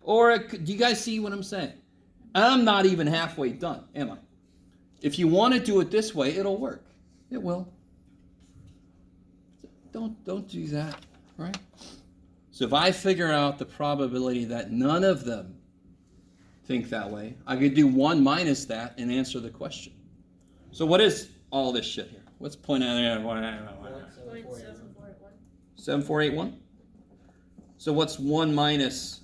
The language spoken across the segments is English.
Or do you guys see what I'm saying? I'm not even halfway done, am I? If you want to do it this way, it'll work. It will. Don't do that, right? So if I figure out the probability that none of them think that way, I could do 1 minus that and answer the question. So what is all this shit here? What's point out there? 7481? So what's 1 minus?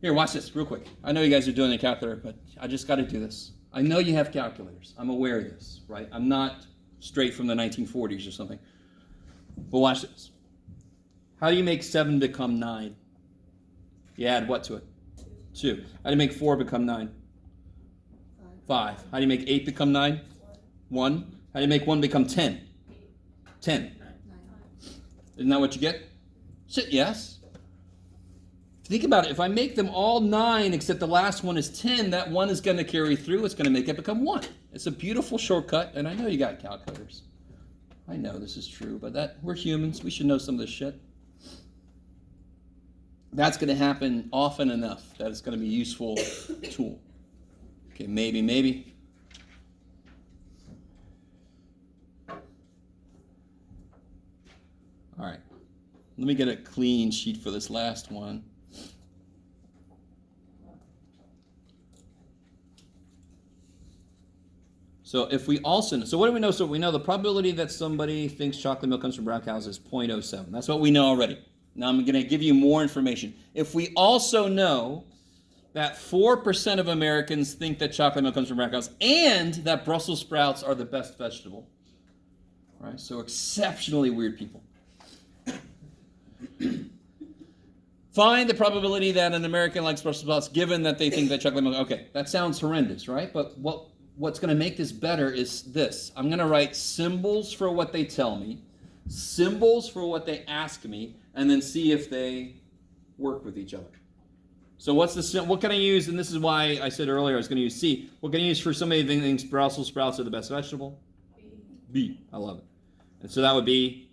Here, watch this real quick. I know you guys are doing the calculator, but I just got to do this. I know you have calculators. I'm aware of this, right? I'm not straight from the 1940s or something. But watch this. How do you make 7 become 9? You add what to it? 2. How do you make 4 become 9? 5. How do you make 8 become 9? 1. How do you make 1 become 10? 10. Isn't that what you get? Shit, yes. Think about it. If I make them all 9 except the last one is 10, that 1 is going to carry through. It's going to make it become 1. It's a beautiful shortcut, and I know you got calculators. I know this is true, but we're humans. We should know some of this shit. That's going to happen often enough that it's going to be a useful tool. Okay, maybe. All right. Let me get a clean sheet for this last one. So if we also, so what do we know? So we know the probability that somebody thinks chocolate milk comes from brown cows is 0.07. That's what we know already. Now I'm going to give you more information. If we also know that 4% of Americans think that chocolate milk comes from brown cows and that Brussels sprouts are the best vegetable, right? So exceptionally weird people. Find the probability that an American likes Brussels sprouts given that they think that chocolate milk, okay, that sounds horrendous, right? But what's going to make this better is this. I'm going to write symbols for what they tell me, symbols for what they ask me, and then see if they work with each other. So what can I use? And this is why I said earlier I was going to use C. What can I use for somebody who thinks Brussels sprouts are the best vegetable? B. I love it. And so that would be,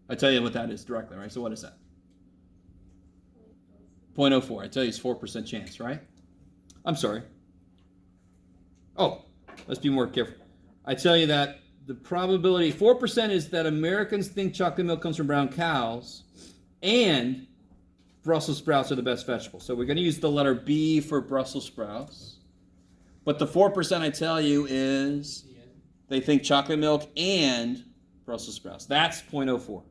I tell you what that is directly, right? So what is that? 0.04. I tell you it's 4% chance, right? I'm sorry. Oh, let's be more careful. I tell you that the probability, 4% is that Americans think chocolate milk comes from brown cows and Brussels sprouts are the best vegetable. So we're going to use the letter B for Brussels sprouts. But the 4% I tell you is they think chocolate milk and Brussels sprouts. That's 0.04.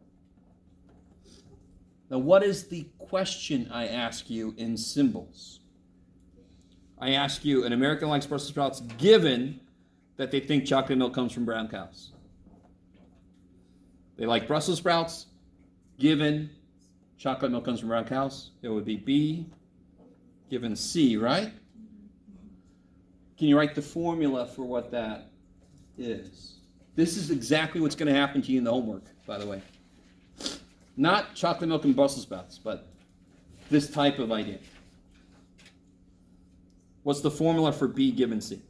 Now what is the question I ask you in symbols? I ask you, an American likes Brussels sprouts given that they think chocolate milk comes from brown cows. They like Brussels sprouts given chocolate milk comes from brown cows. It would be B given C, right? Can you write the formula for what that is? This is exactly what's going to happen to you in the homework, by the way. Not chocolate milk and Brussels sprouts, but this type of idea. What's the formula for B given C?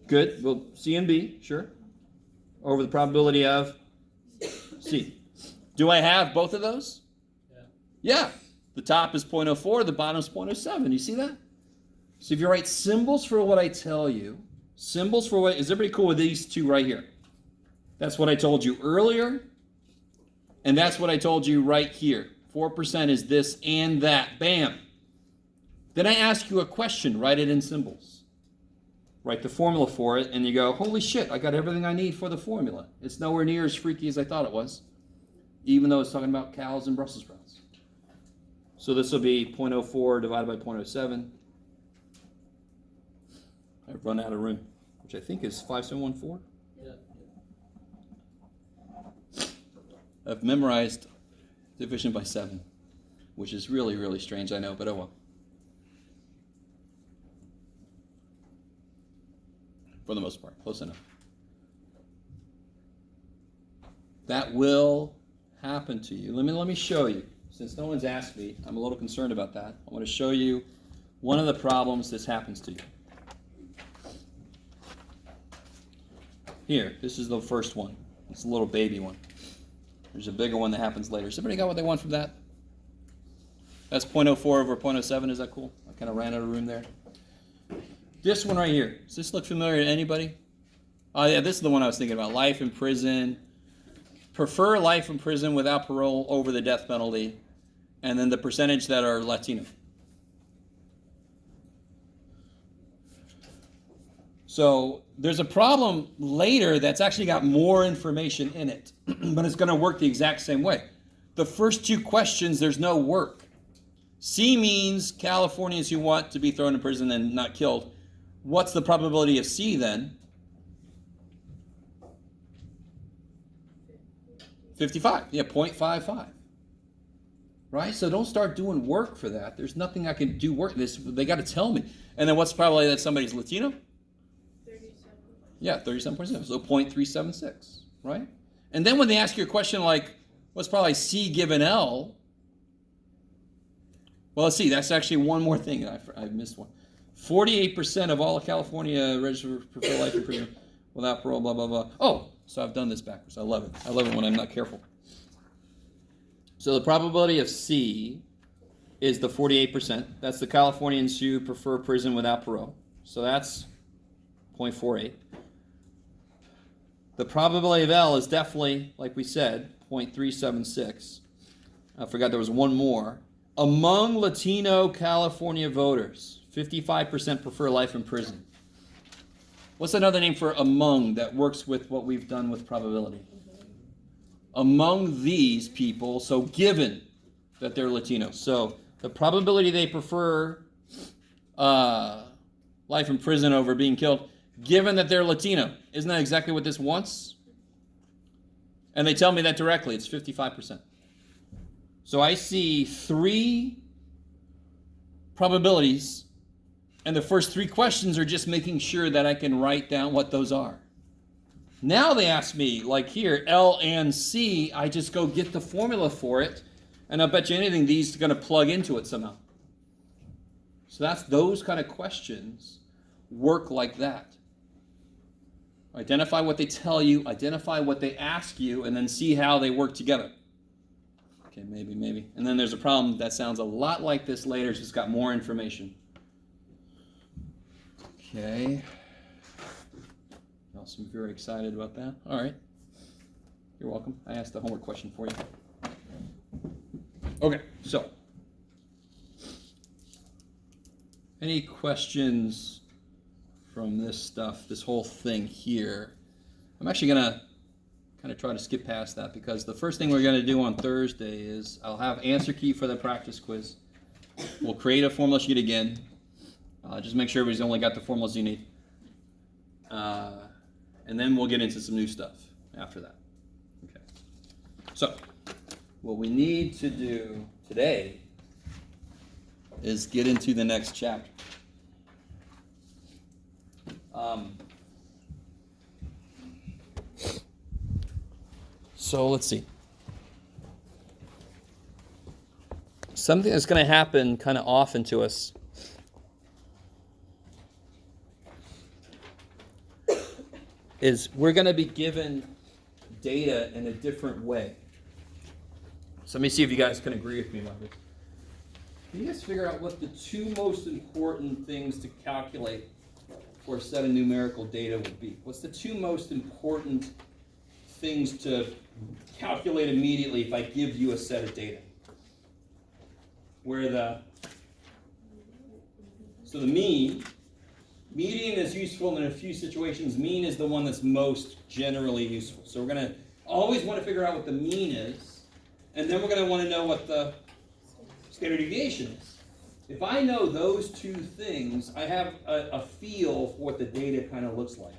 Good. Well, C and B, sure. Over the probability of C. Do I have both of those? Yeah. The top is 0.04, the bottom is 0.07. You see that? So if you write symbols for what I tell you, symbols for what, is everybody cool with these two right here? That's what I told you earlier. And that's what I told you right here. 4% is this and that. Bam. Then I ask you a question. Write it in symbols. Write the formula for it, and you go, holy shit, I got everything I need for the formula. It's nowhere near as freaky as I thought it was, even though it's talking about cows and Brussels sprouts. So this will be 0.04 divided by 0.07. I've run out of room, which I think is 5714. I've memorized division by 7, which is really, really strange, I know, but oh well. For the most part, close enough. That will happen to you. Let me show you. Since no one's asked me, I'm a little concerned about that. I want to show you one of the problems this happens to you. Here, this is the first one. It's a little baby one. There's a bigger one that happens later. Has everybody got what they want from that? That's 0.04 over 0.07. Is that cool? I kind of ran out of room there. This one right here. Does this look familiar to anybody? Oh, yeah, this is the one I was thinking about. Life in prison. Prefer life in prison without parole over the death penalty. And then the percentage that are Latino. So there's a problem later that's actually got more information in it, but it's going to work the exact same way. The first two questions, there's no work. C means Californians who want to be thrown in prison and not killed. What's the probability of C then? 55. Yeah, 0.55. Right? So don't start doing work for that. There's nothing I can do work. They got to tell me. And then what's the probability that somebody's Latino? 37. Yeah, 37%. So 0.376, right? And then when they ask you a question like, what's probably C given L? Well, let's see. That's actually one more thing. I missed one. 48% of all of California registered for life in prison without parole, blah, blah, blah. Oh, so I've done this backwards. I love it. I love it when I'm not careful. So the probability of C is the 48%. That's the Californians who prefer prison without parole. So that's 0.48. The probability of L is definitely, like we said, 0.376. I forgot there was one more. Among Latino California voters, 55% prefer life in prison. What's another name for among that works with what we've done with probability? Among these people, so given that they're Latino. So the probability they prefer life in prison over being killed, given that they're Latino. Isn't that exactly what this wants? And they tell me that directly. It's 55%. So I see 3 probabilities, and the first 3 questions are just making sure that I can write down what those are. Now they ask me, like here, L and C, I just go get the formula for it, and I'll bet you anything these are going to plug into it somehow. So that's those kind of questions work like that. Identify what they tell you, identify what they ask you, and then see how they work together. Okay, maybe. And then there's a problem that sounds a lot like this later. It's just got more information. Okay. Y'all seem very excited about that. All right. You're welcome. I asked the homework question for you. Okay, so. Any questions from this stuff, this whole thing here? I'm actually going to kind of try to skip past that because the first thing we're going to do on Thursday is I'll have answer key for the practice quiz. We'll create a formula sheet again. Just make sure everybody's only got the formulas you need. And then we'll get into some new stuff after that. Okay. So, what we need to do today is get into the next chapter. So let's see. Something that's going to happen kind of often to us is we're going to be given data in a different way. So let me see if you guys can agree with me about this. Can you guys figure out what the 2 most important things to calculate for a set of numerical data would be? What's the 2 most important things to calculate immediately if I give you a set of data? So the mean, median is useful in a few situations. Mean is the one that's most generally useful. So we're going to always want to figure out what the mean is, and then we're going to want to know what the standard deviation is. If I know those 2 things, I have a feel for what the data kind of looks like.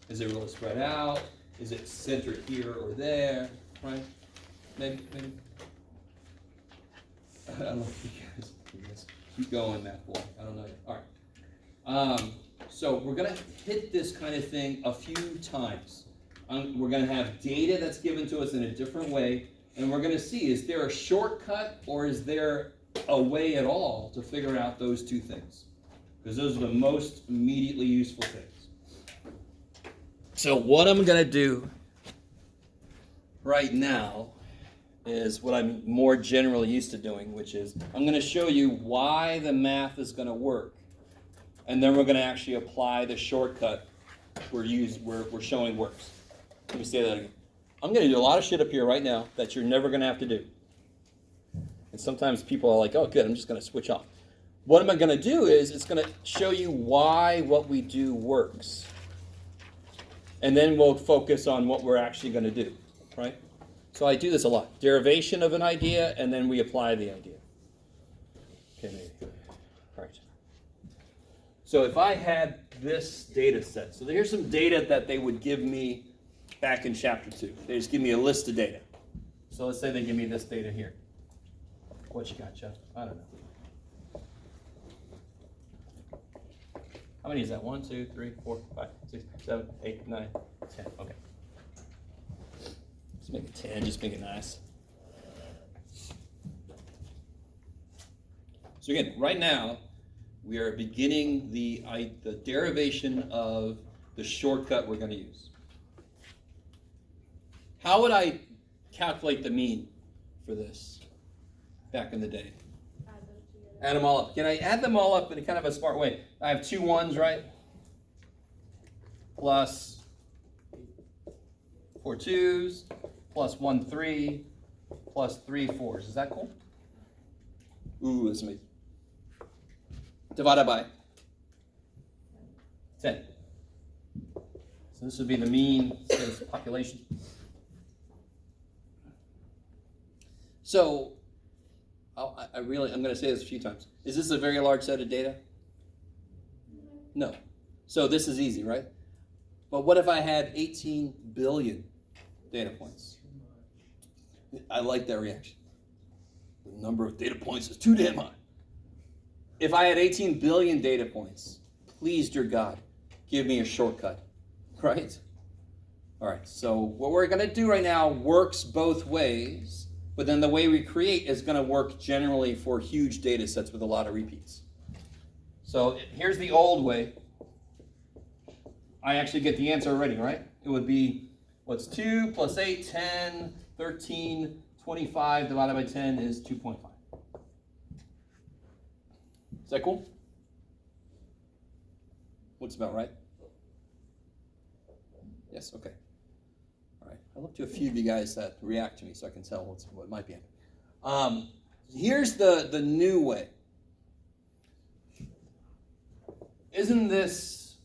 Is it really spread out? Is it centered here or there? Right? Maybe. I love you guys. Keep going, Matt boy. I don't know yet. All right. So we're going to hit this kind of thing a few times. We're going to have data that's given to us in a different way, and we're going to see, is there a shortcut or is there a way at all to figure out those 2 things? Because those are the most immediately useful things. So what I'm going to do right now is what I'm more generally used to doing, which is I'm going to show you why the math is going to work. And then we're going to actually apply the shortcut we're showing works. Let me say that again. I'm going to do a lot of shit up here right now that you're never going to have to do. And sometimes people are like, oh, good, I'm just going to switch off. What am I going to do is it's going to show you why what we do works. And then we'll focus on what we're actually going to do, right? So I do this a lot. Derivation of an idea, and then we apply the idea. Okay, maybe. All right. So if I had this data set, so here's some data that they would give me back in chapter 2. They just give me a list of data. So let's say they give me this data here. What you got, Jeff? I don't know. How many is that? 1, 2, 3, 4, 5, 6, 7, 8, 9, 10. Okay. Let's make it 10, just make it nice. So again, right now, we are beginning the derivation of the shortcut we're going to use. How would I calculate the mean for this back in the day? Add them all up. Can I add them all up in kind of a smart way? I have 2 1s, right? Plus 4 2s, plus 1 3, plus 3 4s. Is that cool? Ooh, that's amazing. Divided by 10. So this would be the mean population. So I'm going to say this a few times. Is this a very large set of data? No. So this is easy, right? But what if I had 18 billion data points? I like that reaction. The number of data points is too damn high. If I had 18 billion data points, please, dear God, give me a shortcut, right? All right, so what we're going to do right now works both ways, but then the way we create is going to work generally for huge data sets with a lot of repeats. So here's the old way. I actually get the answer already, right? It would be, what's 2 plus 8, 10, 13, 25 divided by 10 is 2.5. Is that cool? Looks about right. Yes, okay. All right. I look to a few of you guys that react to me so I can tell what might be happening. Here's the new way. Isn't this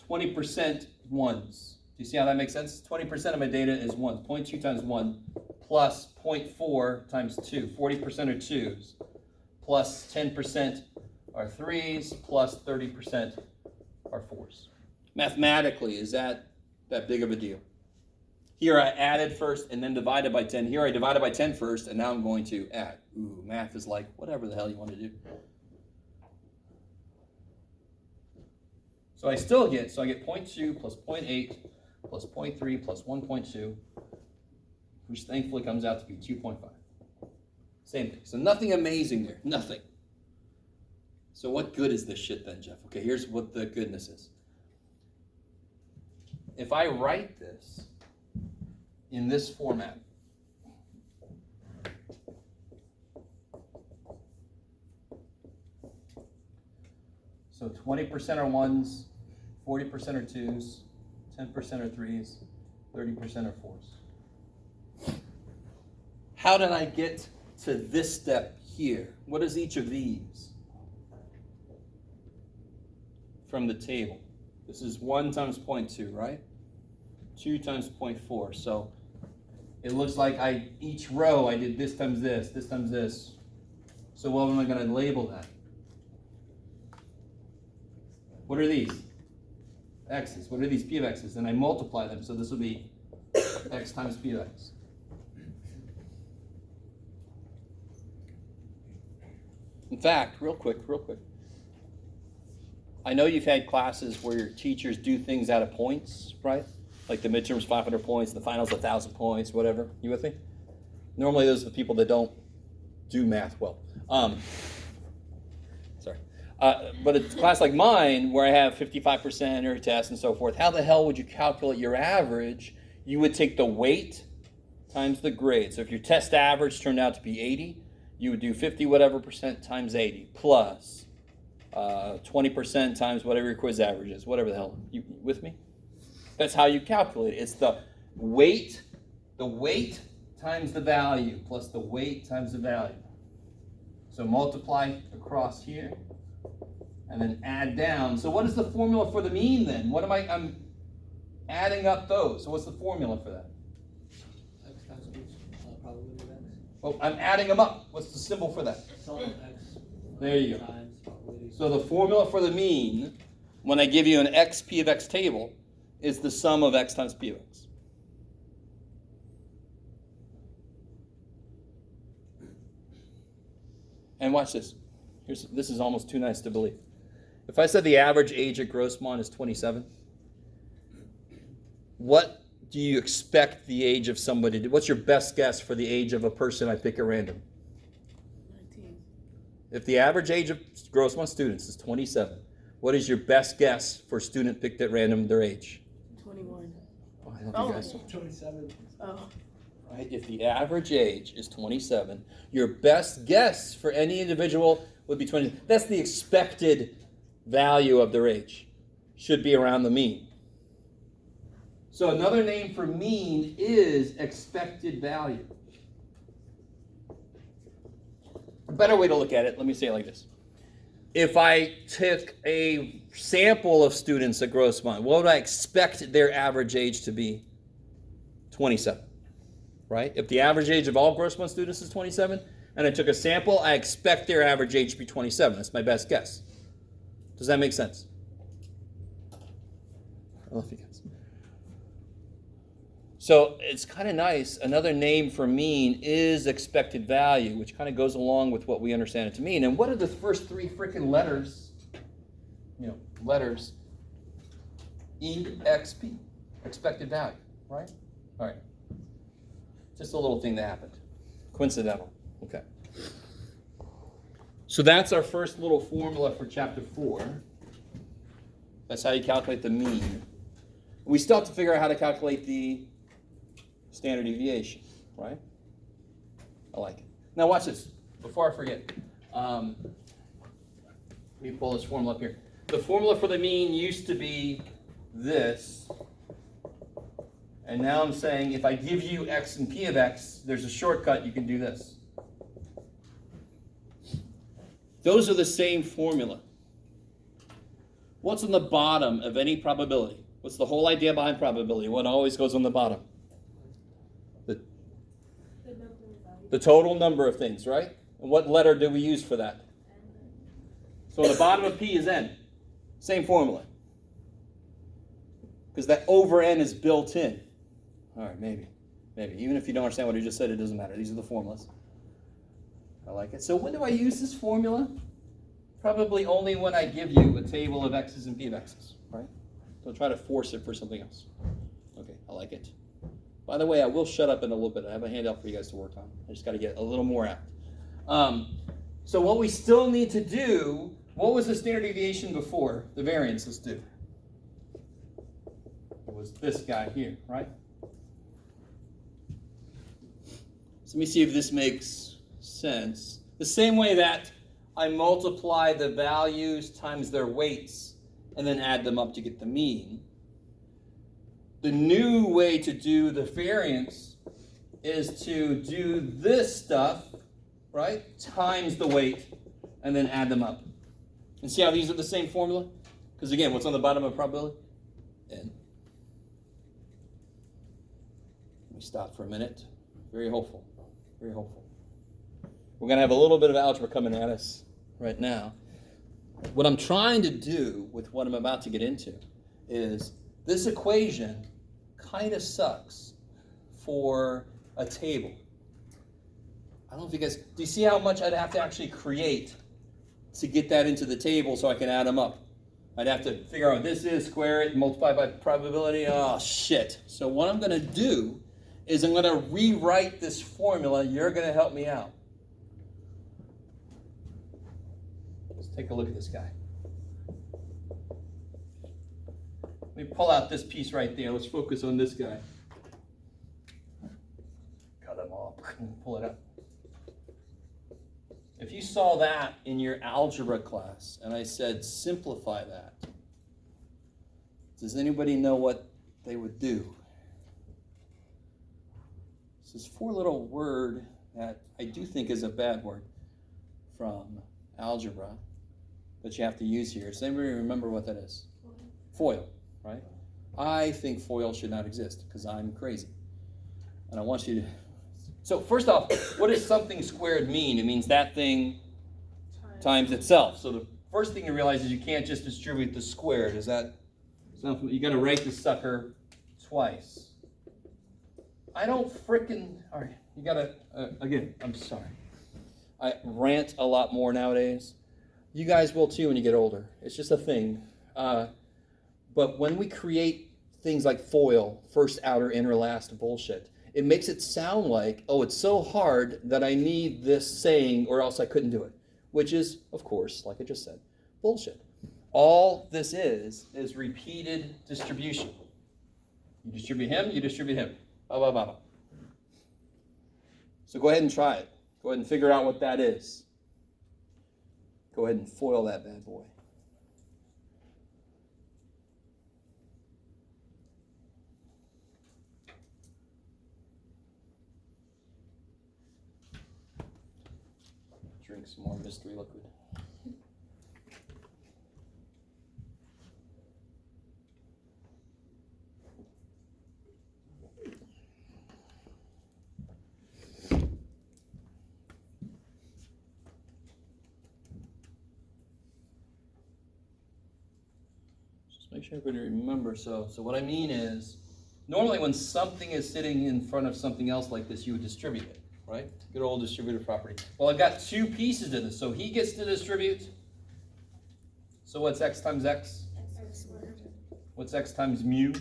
20% ones? Do you see how that makes sense? 20% of my data is ones. 0.2 times 1 plus 0.4 times 2. 40% are 2s. Plus 10% are 3s. Plus 30% are 4s. Mathematically, is that big of a deal? Here I added first and then divided by 10. Here I divided by 10 first, and now I'm going to add. Ooh, math is like whatever the hell you want to do. So I get 0.2 plus 0.8 plus 0.3 plus 1.2, which thankfully comes out to be 2.5. Same thing. So nothing amazing there. Nothing. So what good is this shit then, Jeff? Okay, here's what the goodness is. If I write this in this format, so 20% are 1s, 40% are 2s, 10% are 3s, 30% are 4s. How did I get to this step here? What is each of these from the table? This is 1 times 0.2, right? 2 times 0.4. So it looks like each row I did this times this times this. So what am I going to label that? What are these? X's. What are these? P of X's. And I multiply them. So this will be X times P of X. In fact, real quick. I know you've had classes where your teachers do things out of points, right? Like the midterm's 500 points, the final's 1,000 points, whatever. You with me? Normally those are the people that don't do math well. Sorry. But a class like mine, where I have 55% error test and so forth, how the hell would you calculate your average? You would take the weight times the grade. So if your test average turned out to be 80, you would do 50 whatever percent times 80 plus 20% times whatever your quiz average is, whatever the hell. You with me? That's how you calculate it. It's the weight times the value plus the weight times the value. So multiply across here and then add down. So what is the formula for the mean then? What am I'm adding up those. So what's the formula for that? X times probability of X. Well, I'm adding them up. What's the symbol for that? Sum of X. There you go. Times probability. So the formula for the mean, when I give you an X P of X table, is the sum of X times P of X. And watch this. This is almost too nice to believe. If I said the average age at Grossmont is 27, what do you expect the age of somebody to do? What's your best guess for the age of a person I pick at random? 19. If the average age of Grossmont students is 27, what is your best guess for a student picked at random, their age? 21. Oh, I love you guys so much. 27. Oh. Right? If the average age is 27, your best guess for any individual would be 20. That's the expected value of their age. Should be around the mean. So another name for mean is expected value. A better way to look at it, let me say it like this. If I took a sample of students at Grossmont, what would I expect their average age to be? 27. Right? If the average age of all Grossmont students is 27, and I took a sample, I expect their average age to be 27. That's my best guess. Does that make sense? I love you guys. So it's kind of nice. Another name for mean is expected value, which kind of goes along with what we understand it to mean. And what are the first three freaking letters? Letters. EXP, expected value, right? All right. Just a little thing that happened. Coincidental. Okay. So that's our first little formula for chapter 4. That's how you calculate the mean. We still have to figure out how to calculate the standard deviation, right? I like it. Now watch this. Before I forget, let me pull this formula up here. The formula for the mean used to be this. And now I'm saying if I give you X and P of X, there's a shortcut, you can do this. Those are the same formula. What's on the bottom of any probability? What's the whole idea behind probability? What always goes on the bottom? The total number of things, right? And what letter do we use for that? So on the bottom of P is N. Same formula. Because that over N is built in. All right, maybe. Even if you don't understand what I just said, it doesn't matter. These are the formulas. I like it. So when do I use this formula? Probably only when I give you a table of X's and P of X's, right? Don't try to force it for something else. Okay, I like it. By the way, I will shut up in a little bit. I have a handout for you guys to work on. I just got to get a little more out. So what we still need to do, what was the standard deviation before? The variance, let's do. It was this guy here, right? So let me see if this makes sense. The same way that I multiply the values times their weights and then add them up to get the mean. The new way to do the variance is to do this stuff, right, times the weight and then add them up. And see how these are the same formula? Because again, what's on the bottom of probability? N. Let me stop for a minute. Very hopeful. Very hopeful. We're going to have a little bit of algebra coming at us right now. What I'm trying to do with what I'm about to get into is this equation kind of sucks for a table. I don't know if you guys, do you see how much I'd have to actually create to get that into the table so I can add them up? I'd have to figure out what this is, square it, multiply by probability. Oh, shit. So what I'm going to do is I'm going to rewrite this formula. You're going to help me out. Let's take a look at this guy. Let me pull out this piece right there. Let's focus on this guy. Cut them off. Pull it up. If you saw that in your algebra class and I said simplify that, does anybody know what they would do? This is four-letter word that I do think is a bad word from algebra that you have to use here. Does anybody remember what that is? FOIL, right? I think FOIL should not exist because I'm crazy. And I want you to... So first off, what does something squared mean? It means that thing times itself. So the first thing you realize is you can't just distribute the squared. Is that something? You got to write the sucker twice. I don't frickin'... All right, you got to... again, I'm sorry. I rant a lot more nowadays. You guys will too when you get older. It's just a thing. But when we create things like FOIL, first, outer, inner, last bullshit, it makes it sound like, oh, it's so hard that I need this saying or else I couldn't do it. Which is, of course, like I just said, bullshit. All this is repeated distribution. You distribute him, you distribute him. Ba, ba, ba, ba. So go ahead and try it. Go ahead and figure out what that is. Go ahead and FOIL that bad boy. Drink some more mystery liquid. Make sure everybody remembers. So what I mean is, normally when something is sitting in front of something else like this, you would distribute it, right? Good old distributive property. Well, I've got two pieces to this, so he gets to distribute. So what's x times x? X squared. What's x times mu?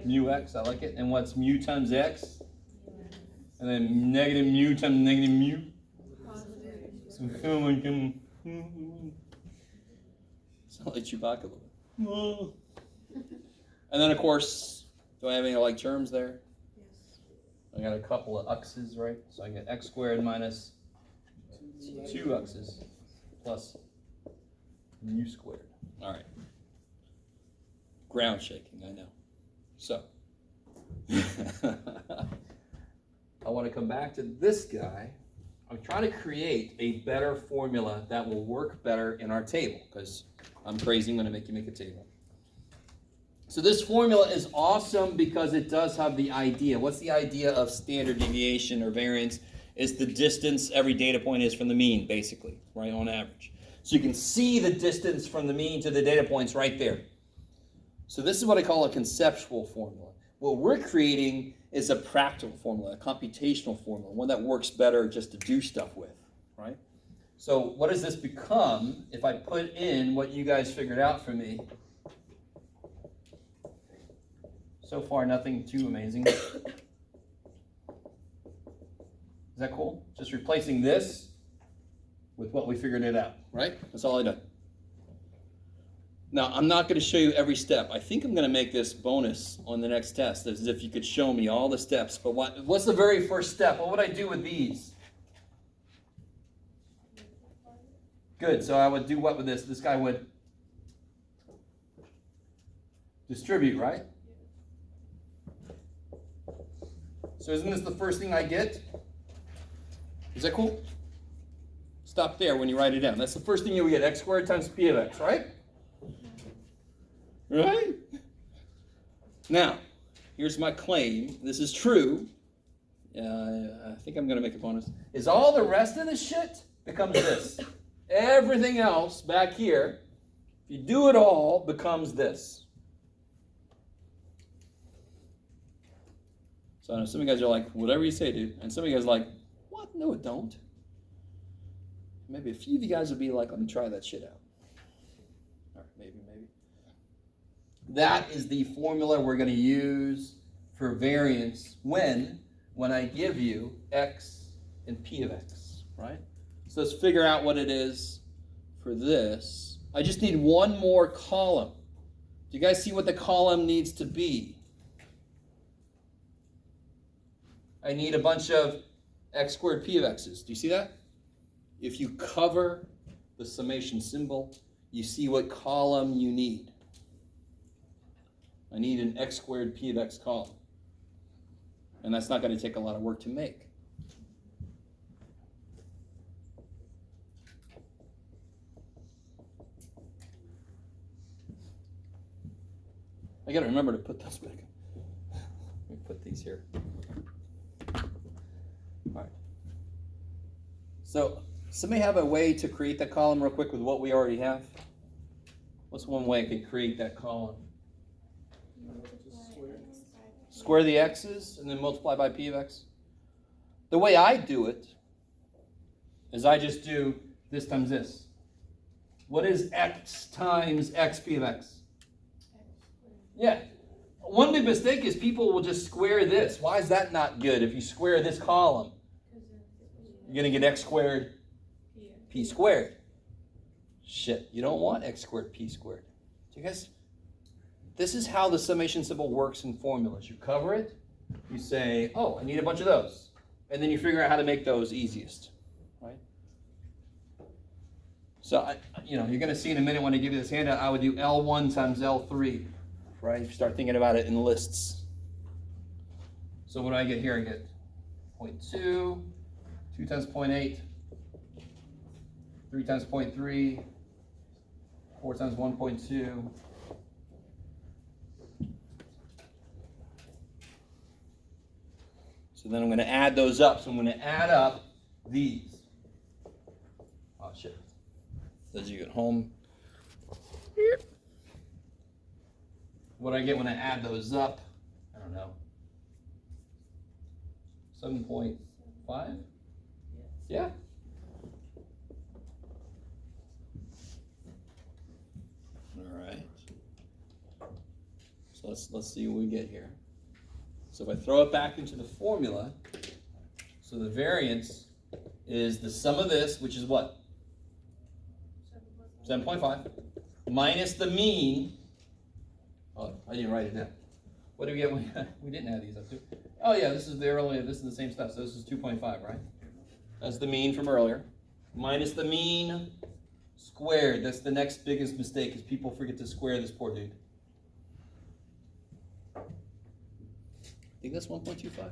Mu x, I like it. And what's mu times x? And then negative mu times negative mu? Positive. Sound like Chewbacca a little bit. And then, of course, do I have any like terms there? Yes. I got a couple of x's, right? So I get x squared minus 2x's plus mu squared. All right. Ground shaking, I know. So, I want to come back to this guy. I'm trying to create a better formula that will work better in our table, because I'm crazy, I'm going to make you make a table. So this formula is awesome because it does have the idea. What's the idea of standard deviation or variance? Is the distance every data point is from the mean, basically, right, on average. So you can see the distance from the mean to the data points right there. So this is what I call a conceptual formula. What we're creating is a practical formula, a computational formula, one that works better just to do stuff with, right? So what does this become if I put in what you guys figured out for me? So far, nothing too amazing. Is that cool? Just replacing this with what we figured it out, right? That's all I done. Now, I'm not going to show you every step. I think I'm going to make this bonus on the next test, as if you could show me all the steps. But what's the very first step? What would I do with these? Good, so I would do what with this? This guy would distribute, right? So isn't this the first thing I get? Is that cool? Stop there when you write it down. That's the first thing you would get, x squared times p of x, right? Right? Now, here's my claim. This is true. I think I'm going to make a bonus. Is all the rest of the shit becomes this. Everything else back here, if you do it all, becomes this. So I know some of you guys are like, whatever you say, dude. And some of you guys are like, what? No, it don't. Maybe a few of you guys will be like, let me try that shit out. All right, maybe. That is the formula we're going to use for variance when I give you x and p of x, right? So let's figure out what it is for this. I just need one more column. Do you guys see what the column needs to be? I need a bunch of x squared p of x's. Do you see that? If you cover the summation symbol, you see what column you need. I need an x squared p of x column. And that's not going to take a lot of work to make. I got to remember to put those back. Let me put these here. All right. So, somebody have a way to create that column real quick with what we already have? What's one way I could create that column? Square the x's and then multiply by p of x. The way I do it is I just do this times this. What is x times x p of x? Yeah. One big mistake is people will just square this. Why is that not good? If you square this column, you're going to get x squared p squared. Shit, you don't want x squared p squared. Do you guys... This is how the summation symbol works in formulas. You cover it, you say, oh, I need a bunch of those. And then you figure out how to make those easiest, right? So, you're going to see in a minute when I give you this handout, I would do L1 times L3, right? If you start thinking about it in lists. So what do I get here? I get 0.2, 2 times 0.8, 3 times 0.3, 4 times 1.2, so then I'm going to add those up. So I'm going to add up these. Oh, shit. Those of you at home. What do I get when I add those up? I don't know. 7.5? Yeah. All right. So let's see what we get here. So if I throw it back into the formula, so the variance is the sum of this, which is what? 7.5, minus the mean. Oh, I didn't write it down. What do we get? We didn't add these up too. Oh yeah, this is the same stuff. So this is 2.5, right? That's the mean from earlier. Minus the mean squared. That's the next biggest mistake, is people forget to square this poor dude. I think that's 1.25.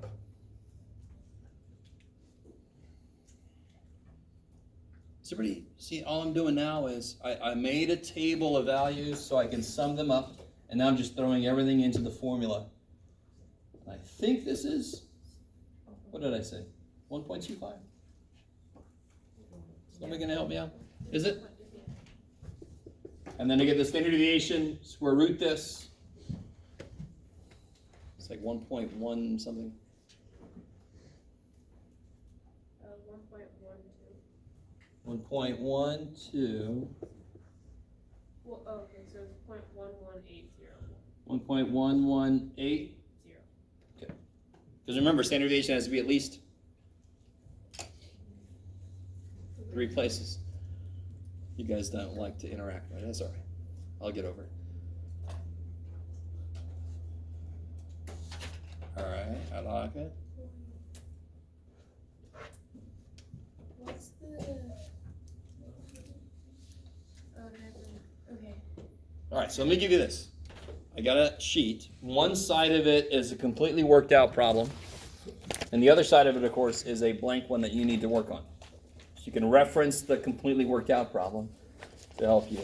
Does everybody see? All I'm doing now is I made a table of values so I can sum them up, and now I'm just throwing everything into the formula. I think this is, what did I say? 1.25? Somebody gonna help me out? Is it? And then I get the standard deviation, square root this. It's like 1.1 something. 1.12. Well, okay, so it's 0.1180. 1.118. Okay. Because remember, standard deviation has to be at least 3 places. You guys don't like to interact, right? That's all right. I'll get over it. All right, I like it. What's the? Oh, okay. All right, so let me give you this. I got a sheet. One side of it is a completely worked out problem, and the other side of it, of course, is a blank one that you need to work on. So you can reference the completely worked out problem to help you.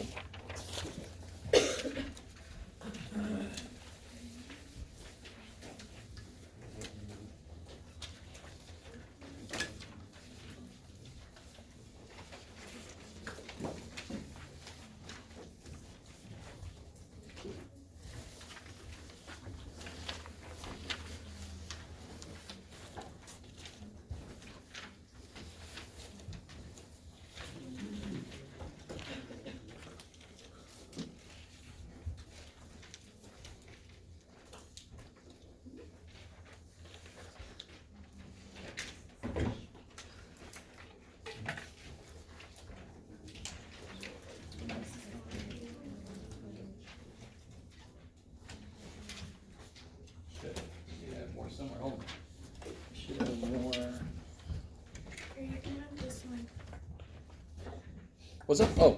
What's up? Oh,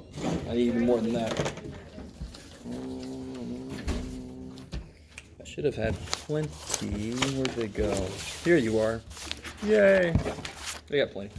I need even more than that. I should have had plenty. Where'd they go? Here you are. Yay! I got plenty.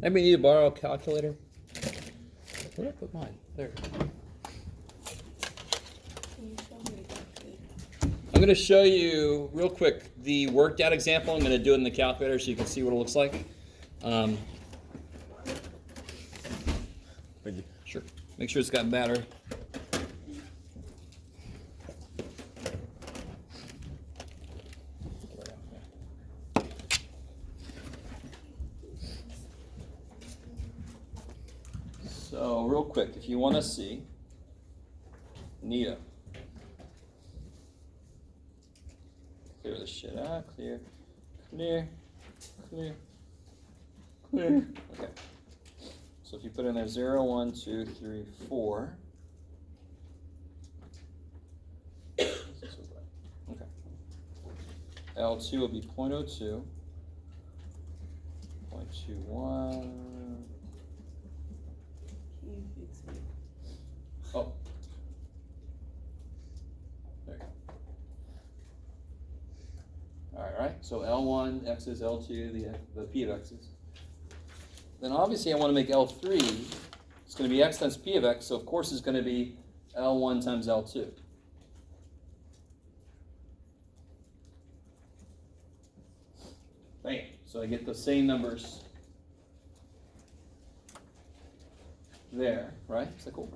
Anybody need to borrow a calculator? Where did I put mine? There. I'm going to show you real quick the worked out example. I'm going to do it in the calculator so you can see what it looks like. Sure. Make sure it's got battery. So real quick, if you want to see, Nita. Clear this shit out. Clear. Clear. Clear. Clear. Okay. So if you put in there 0, 1, 2, 3, 4. Okay. L2 will be 0.02. 0.21. Oh. There you go. All right, so L1, X's, L2, the P of X's. Then obviously I want to make L3, it's going to be X times P of X, so of course it's going to be L1 times L2. Bam, so I get the same numbers there, right? Is that cool?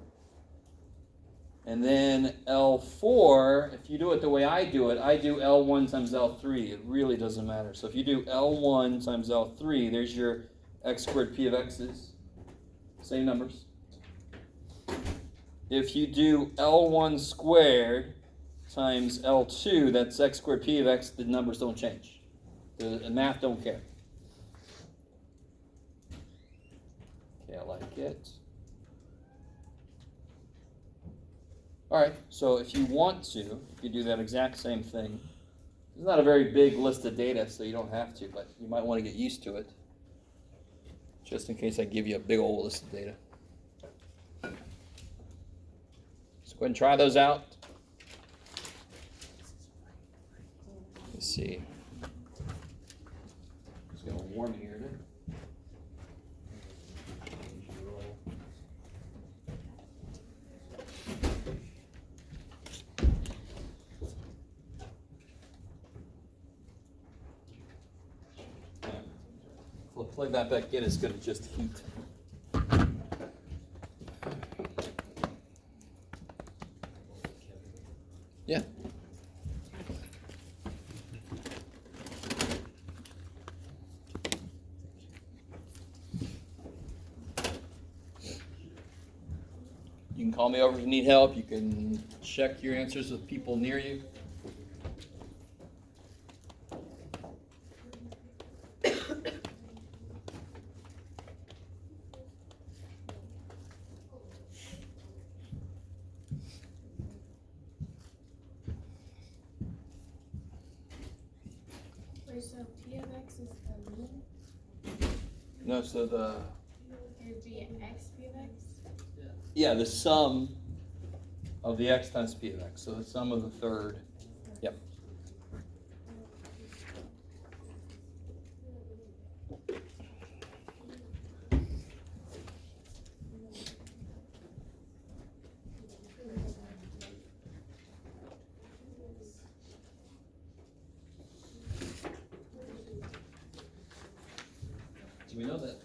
And then L4, if you do it the way I do it, I do L1 times L3. It really doesn't matter. So if you do L1 times L3, there's your X squared P of X's. Same numbers. If you do L1 squared times L2, that's X squared P of X, the numbers don't change. The math don't care. Okay, I like it. All right, so if you want to, you do that exact same thing. It's not a very big list of data, so you don't have to, but you might want to get used to it. Just in case I give you a big old list of data. So go ahead and try those out. Let's see. It's going to warm here, isn't it? We'll plug that back in, it's going to just heat. Yeah. You can call me over if you need help. You can check your answers with people near you. So P of X is the mean? No, so the... It would be X P of X? Yeah, the sum of the X times P of X. So the sum of the third. Yep. Do we know that